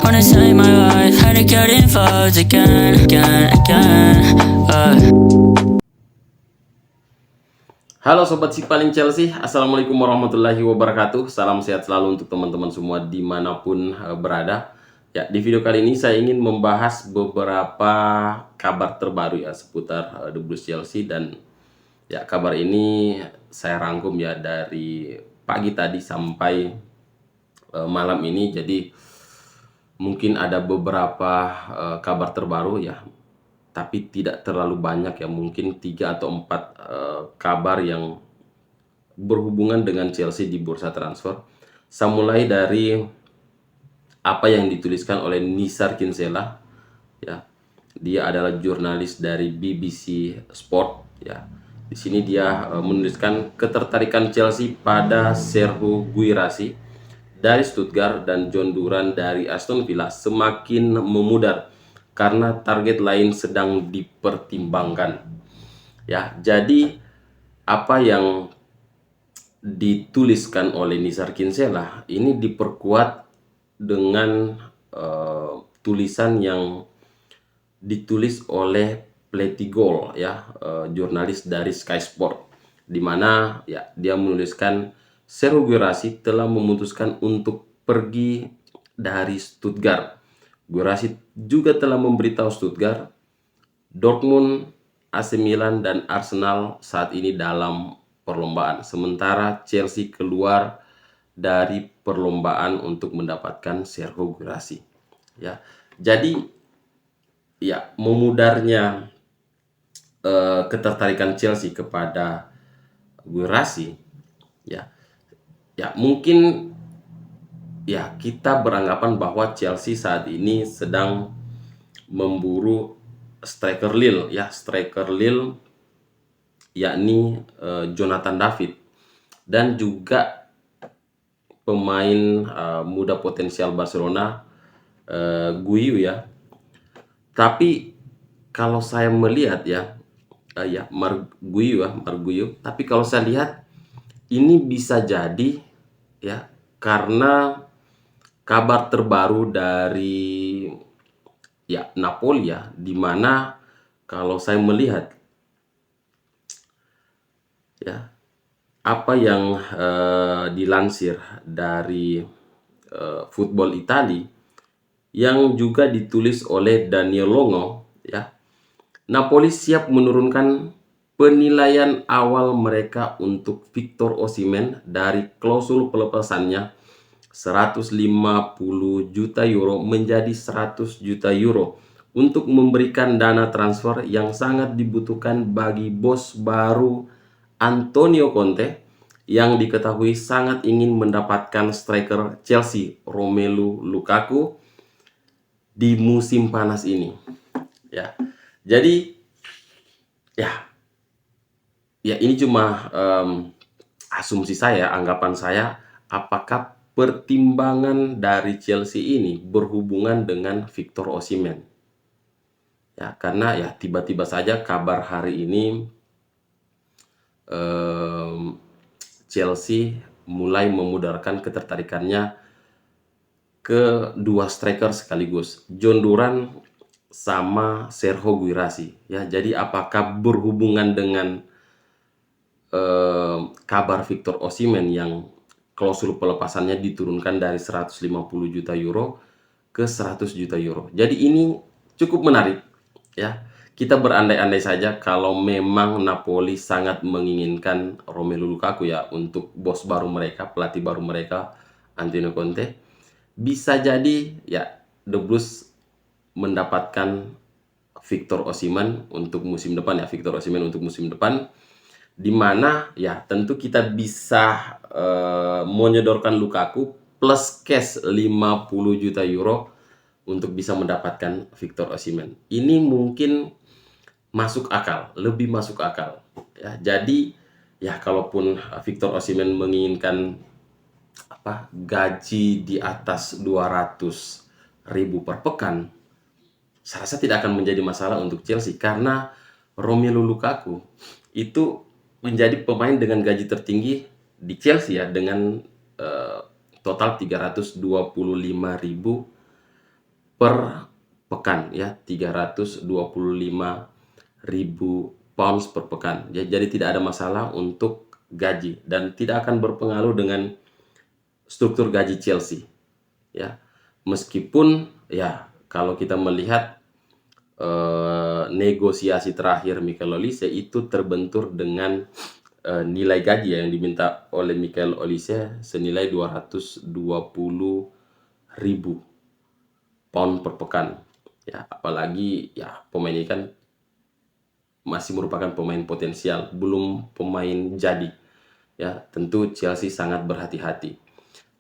wanna save my life. Had to get involved again. Halo Sobat Sipaling Chelsea, Assalamualaikum warahmatullahi wabarakatuh. Salam sehat selalu untuk teman-teman semua dimanapun berada. Ya, di video kali ini saya ingin membahas beberapa kabar terbaru ya seputar The Blues Chelsea. Dan ya, kabar ini saya rangkum ya dari pagi tadi sampai malam ini. Jadi mungkin ada beberapa kabar terbaru ya, tapi tidak terlalu banyak ya, mungkin 3 atau 4 kabar yang berhubungan dengan Chelsea di bursa transfer. Saya mulai dari apa yang dituliskan oleh Nisar Kinsella ya. Dia adalah jurnalis dari BBC Sport ya. Di sini dia menuliskan ketertarikan Chelsea pada Serhou Guirassy dari Stuttgart dan John Duran dari Aston Villa semakin memudar karena target lain sedang dipertimbangkan. Ya, jadi apa yang dituliskan oleh Nisar Kinsella ini diperkuat dengan tulisan yang ditulis oleh Pletigol ya, jurnalis dari Sky Sport, di mana ya dia menuliskan Serhou Guirassy telah memutuskan untuk pergi dari Stuttgart. Guirassy juga telah memberitahu Stuttgart, Dortmund, AC Milan, dan Arsenal saat ini dalam perlombaan. Sementara Chelsea keluar dari perlombaan untuk mendapatkan Serhou Guirassy. Ya, jadi ya memudarnya ketertarikan Chelsea kepada Guirassy ya. Ya mungkin ya kita beranggapan bahwa Chelsea saat ini sedang memburu striker Lille ya, striker Lille yakni Jonathan David, dan juga pemain muda potensial Barcelona Guiu ya. Tapi kalau saya melihat ya Marguiu, tapi kalau saya lihat ini bisa jadi ya karena kabar terbaru dari ya Napoli ya, dimana kalau saya melihat ya apa yang dilansir dari Football Italia yang juga ditulis oleh Daniel Longo ya, Napoli siap menurunkan penilaian awal mereka untuk Victor Osimhen dari klausul pelepasannya 150 juta euro menjadi 100 juta euro untuk memberikan dana transfer yang sangat dibutuhkan bagi bos baru Antonio Conte yang diketahui sangat ingin mendapatkan striker Chelsea Romelu Lukaku di musim panas ini ya. Jadi ya ini cuma asumsi saya, anggapan saya, apakah pertimbangan dari Chelsea ini berhubungan dengan Victor Osimhen ya, karena ya tiba-tiba saja kabar hari ini Chelsea mulai memudarkan ketertarikannya ke dua striker sekaligus, John Duran sama Serhou Guirassy ya. Jadi apakah berhubungan dengan kabar Victor Osimhen yang klausul pelepasannya diturunkan dari 150 juta euro ke 100 juta euro. Jadi ini cukup menarik ya. Kita berandai-andai saja kalau memang Napoli sangat menginginkan Romelu Lukaku ya untuk bos baru mereka, pelatih baru mereka Antonio Conte. Bisa jadi ya The Blues mendapatkan Victor Osimhen untuk musim depan ya, Victor Osimhen untuk musim depan, di mana ya tentu kita bisa menyodorkan Lukaku plus cash 50 juta euro untuk bisa mendapatkan Victor Osimhen. Ini mungkin masuk akal, lebih masuk akal ya. Jadi ya kalaupun Victor Osimhen menginginkan gaji di atas 200.000 per pekan, saya rasa tidak akan menjadi masalah untuk Chelsea, karena Romelu Lukaku itu menjadi pemain dengan gaji tertinggi di Chelsea ya, dengan total 325.000 per pekan ya, 325.000 pounds per pekan. Jadi tidak ada masalah untuk gaji dan tidak akan berpengaruh dengan struktur gaji Chelsea ya. Meskipun ya kalau kita melihat negosiasi terakhir Mikel Olise itu terbentur dengan nilai gaji yang diminta oleh Mikel Olise senilai 220.000 pound per pekan ya. Apalagi ya pemain ini kan masih merupakan pemain potensial, belum pemain jadi ya. Tentu Chelsea sangat berhati-hati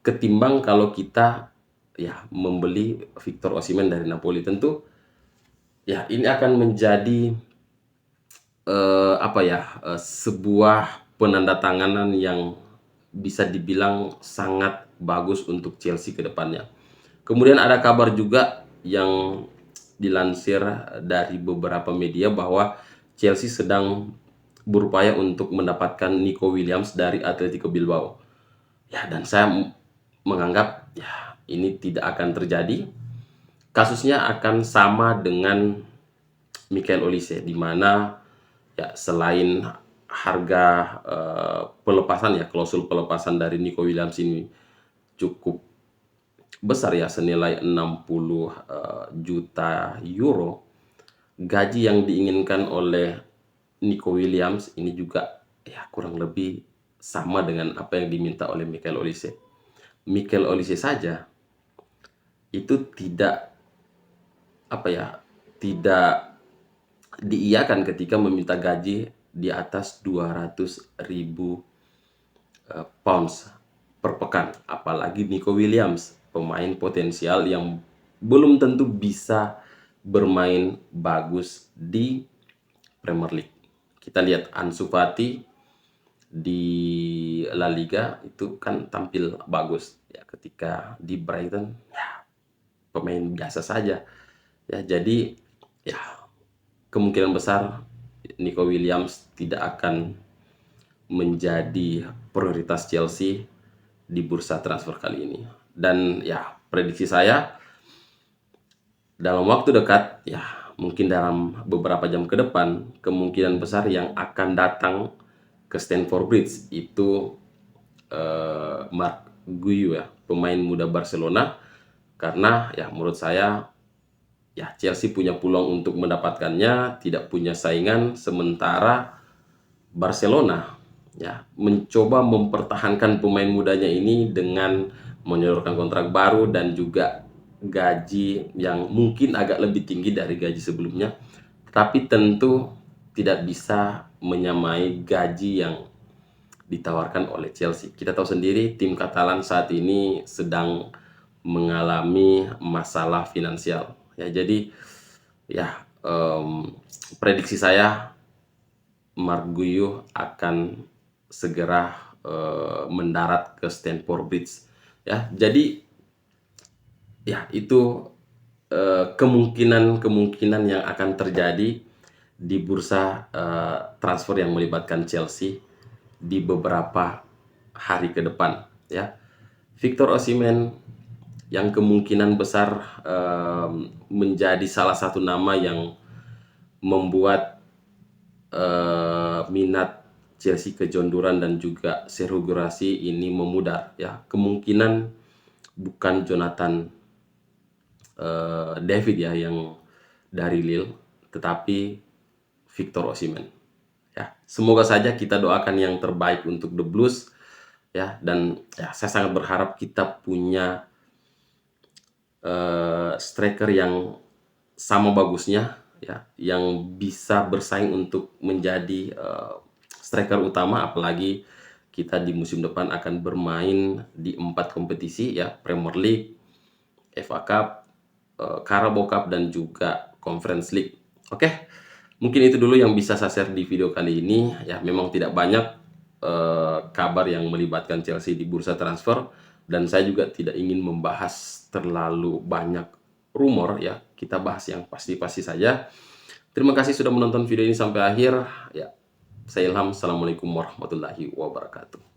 ketimbang kalau kita ya membeli Victor Osimhen dari Napoli. Tentu ya ini akan menjadi sebuah penandatanganan yang bisa dibilang sangat bagus untuk Chelsea ke depannya. Kemudian ada kabar juga yang dilansir dari beberapa media bahwa Chelsea sedang berupaya untuk mendapatkan Nico Williams dari Atletico Bilbao. Ya, dan saya menganggap ya ini tidak akan terjadi. Kasusnya akan sama dengan Mikel Olise, di mana ya selain harga pelepasan ya, klausul pelepasan dari Nico Williams ini cukup besar ya, senilai 60 juta euro. Gaji yang diinginkan oleh Nico Williams ini juga ya kurang lebih sama dengan apa yang diminta oleh Mikel Olise. Mikel Olise saja itu tidak tidak diiyakan ketika meminta gaji di atas 200.000 pounds per pekan. Apalagi Nico Williams, pemain potensial yang belum tentu bisa bermain bagus di Premier League. Kita lihat Ansu Fati di La Liga itu kan tampil bagus ya, ketika di Brighton ya pemain biasa saja ya. Jadi ya kemungkinan besar Nico Williams tidak akan menjadi prioritas Chelsea di bursa transfer kali ini. Dan ya prediksi saya dalam waktu dekat ya, mungkin dalam beberapa jam ke depan, kemungkinan besar yang akan datang ke Stamford Bridge itu Marc Guiu ya, pemain muda Barcelona. Karena ya menurut saya ya Chelsea punya peluang untuk mendapatkannya, tidak punya saingan, sementara Barcelona ya mencoba mempertahankan pemain mudanya ini dengan menyodorkan kontrak baru dan juga gaji yang mungkin agak lebih tinggi dari gaji sebelumnya, tapi tentu tidak bisa menyamai gaji yang ditawarkan oleh Chelsea. Kita tahu sendiri tim Katalan saat ini sedang mengalami masalah finansial ya. Jadi ya prediksi saya Marc Guiu akan segera mendarat ke Stamford Bridge ya. Jadi ya itu kemungkinan yang akan terjadi di bursa transfer yang melibatkan Chelsea di beberapa hari ke depan ya. Victor Osimhen yang kemungkinan besar menjadi salah satu nama yang membuat minat Chelsea ke John Duran dan juga Serhou Guirassy ini memudar ya. Kemungkinan bukan Jonathan David ya yang dari Lille, tetapi Victor Osimhen ya. Semoga saja kita doakan yang terbaik untuk The Blues ya, dan ya saya sangat berharap kita punya striker yang sama bagusnya ya, yang bisa bersaing untuk menjadi striker utama. Apalagi kita di musim depan akan bermain di 4 kompetisi ya, Premier League, FA Cup, Carabao Cup, dan juga Conference League. Oke, mungkin itu dulu yang bisa saya share di video kali ini ya. Memang tidak banyak kabar yang melibatkan Chelsea di bursa transfer, dan saya juga tidak ingin membahas terlalu banyak rumor ya. Kita bahas yang pasti-pasti saja. Terima kasih sudah menonton video ini sampai akhir ya. Saya Ilham, assalamualaikum warahmatullahi wabarakatuh.